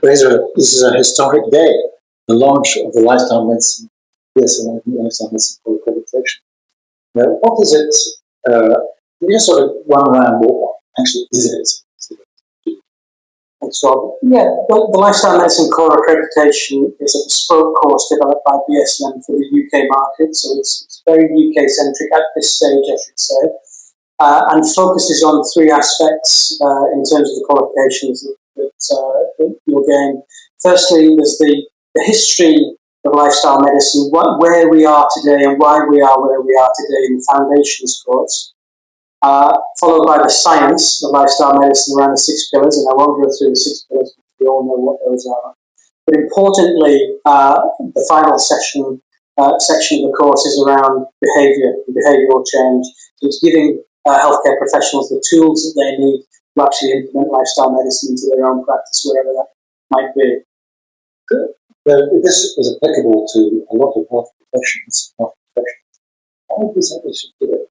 Fraser, this is a historic day, the launch of the Lifestyle Medicine BSLM Lifestyle Medicine Core Accreditation. Now, what is it? Can you just sort of run around what actually is it? Thanks, Rob. Yeah, the Lifestyle Medicine Core Accreditation is a bespoke course developed by BSLM for the UK market, so it's very UK-centric at this stage, I should say, and focuses on three aspects in terms of the qualifications that you'll gain. Firstly, there's the history of lifestyle medicine, where we are today and why we are where we are today in the foundations course. Followed by the science of lifestyle medicine around the 6 pillars, and I won't go through the 6 pillars, we all know what those are. But importantly, the final section of the course is around behaviour and behavioural change. So it's giving healthcare professionals the tools that they need to actually implement lifestyle medicine into their own practice, wherever that might be. Good. This is applicable to a lot of health professions. How does that should do it?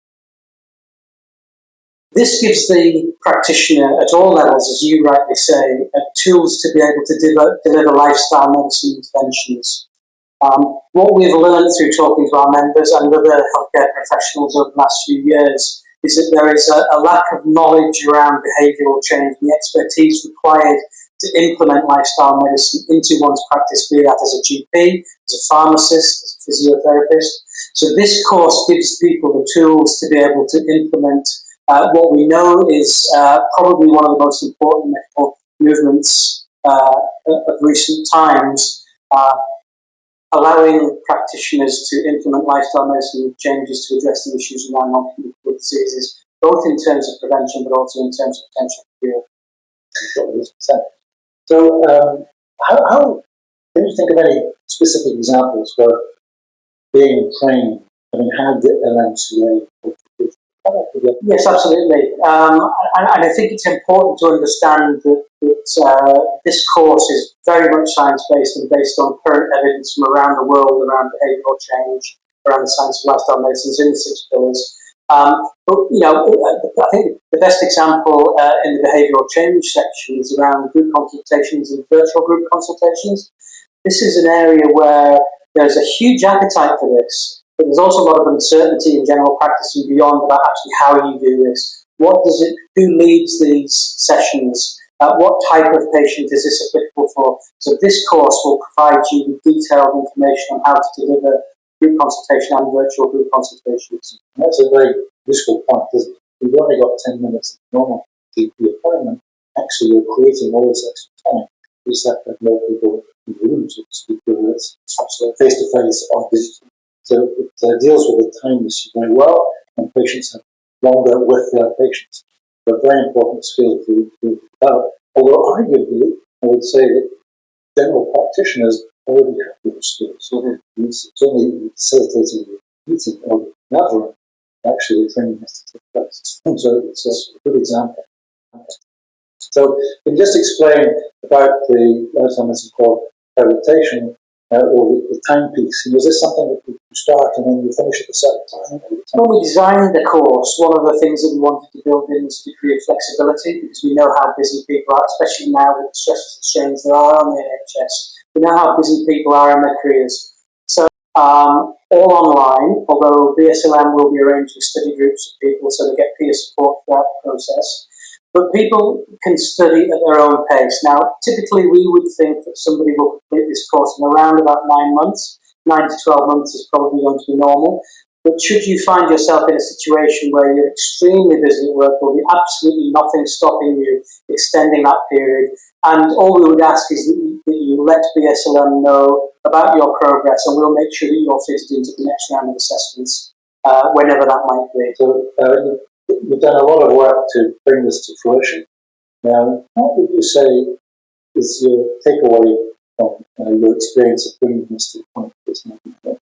This gives the practitioner at all levels, as you rightly say, tools to be able to deliver lifestyle medicine interventions. What we've learned through talking to our members and other healthcare professionals over the last few years is that there is a lack of knowledge around behavioural change and the expertise required to implement lifestyle medicine into one's practice, be that as a GP, as a pharmacist, as a physiotherapist. So this course gives people the tools to be able to implement what we know is probably one of the most important medical movements of recent times, allowing practitioners to implement lifestyle medicine changes to address the issues around non-communicable diseases, both in terms of prevention but also in terms of potential cure. So, how can you think of any specific examples where being trained, having had the LMCA? Yes, absolutely. And I think it's important to understand that this course is very much science-based and based on current evidence from around the world around behavioural change, around the science of lifestyle medicines in the 6 pillars. But, you know, I think the best example in the behavioural change section is around group consultations and virtual group consultations. This is an area where there's a huge appetite for this, but there's also a lot of uncertainty in general practice and beyond about actually how you do this. Who leads these sessions? What type of patient is this applicable for? So this course will provide you with detailed information on how to deliver group consultation and virtual group consultations. And that's a very useful point, isn't it? We've only got 10 minutes of normal GP appointment. Actually, you're creating all this extra time. You just have to have more people in the room, so to speak, whether it's face-to-face or digital. So it deals with the time issue very well, and patients have longer with their patients. They're very important skills to develop. Although arguably, I would say that general practitioners already have those skills. So it's only facilitating the meeting or the gathering, actually the training has to take place. So it's a good example. So can you just explain about the Lifestyle Medicine Core Accreditation or the timepiece? And is this something that you start and then you finish at a certain time? When we designed the course, one of the things that we wanted to build in was a degree of flexibility, because we know how busy people are, especially now with the stresses and strains there are on the NHS. We know how busy people are in their careers. So all online, although BSLM will be arranging study groups of people so they get peer support throughout the process. But people can study at their own pace. Now, typically we would think that somebody will complete this course in around about 9 months. 9 to 12 months is probably going to be normal. But should you find yourself in a situation where you're extremely busy at work, there'll be absolutely nothing stopping you extending that period. And all we would ask is that you let BSLM know about your progress, and we'll make sure that you're fitted into the next round of assessments, whenever that might be. So you've done a lot of work to bring this to fruition. Now, what would you say is your takeaway from your experience of bringing this to the point of this moment?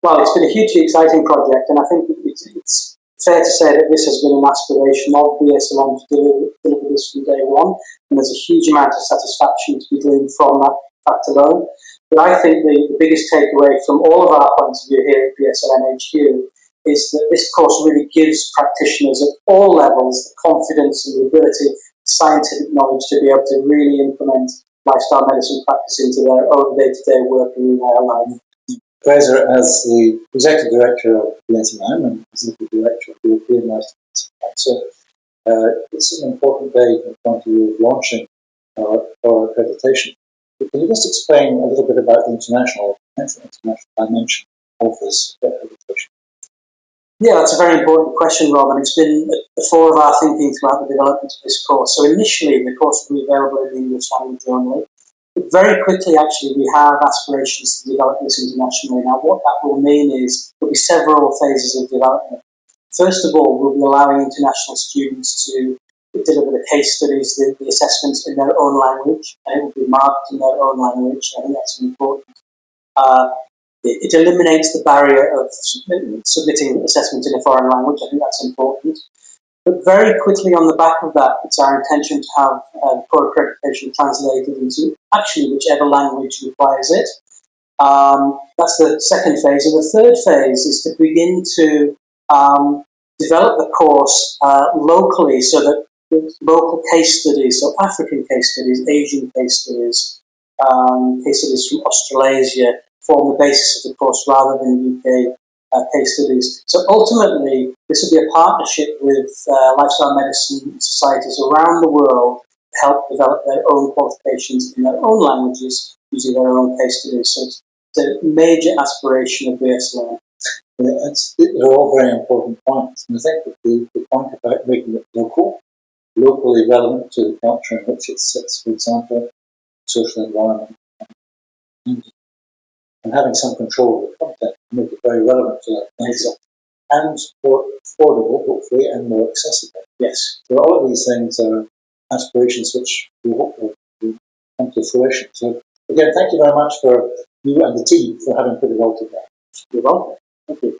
Well, it's been a hugely exciting project, and I think it's fair to say that this has been an aspiration of BSLM to deliver this from day one, and there's a huge amount of satisfaction to be gleaned from that fact alone. But I think the biggest takeaway from all of our points of view here at BSLM HQ is that this course really gives practitioners at all levels the confidence and the ability, scientific knowledge to be able to really implement lifestyle medicine practice into their own day-to-day work and in their life. Fraser, as the Executive Director of BSLM and Executive Director of the European Lifestyle Medicine Council, this is an important day from the point of view of launching our accreditation. But can you just explain a little bit about the international dimension of this accreditation? Yeah, that's a very important question, Rob, and it's been at the fore of our thinking throughout the development of this course. So initially, the course will be available in the English language only. But very quickly, actually, we have aspirations to develop this internationally. Now, what that will mean is there will be several phases of development. First of all, we'll be allowing international students to deliver the case studies, the assessments in their own language, and it will be marked in their own language. I think that's important. It eliminates the barrier of submitting assessment in a foreign language. I think that's important. But very quickly on the back of that, it's our intention to have core accreditation translated into actually whichever language requires it. That's the second phase. And the third phase is to begin to develop the course locally so that local case studies, so African case studies, Asian case studies from Australasia, form the basis of the course rather than UK case studies. So ultimately, this will be a partnership with lifestyle medicine societies around the world to help develop their own qualifications in their own languages using their own case studies. So it's a major aspiration of BSLM. Yeah, they're all very important points. And I think that the point about making it locally relevant to the culture in which it sits, for example, social environment, and having some control of the content to make it very relevant to that culture, and more affordable, hopefully, and more accessible. Yes. So all of these things are aspirations which we hope will come to fruition. So again, thank you very much for you and the team for having put it all together. You're welcome. Thank you.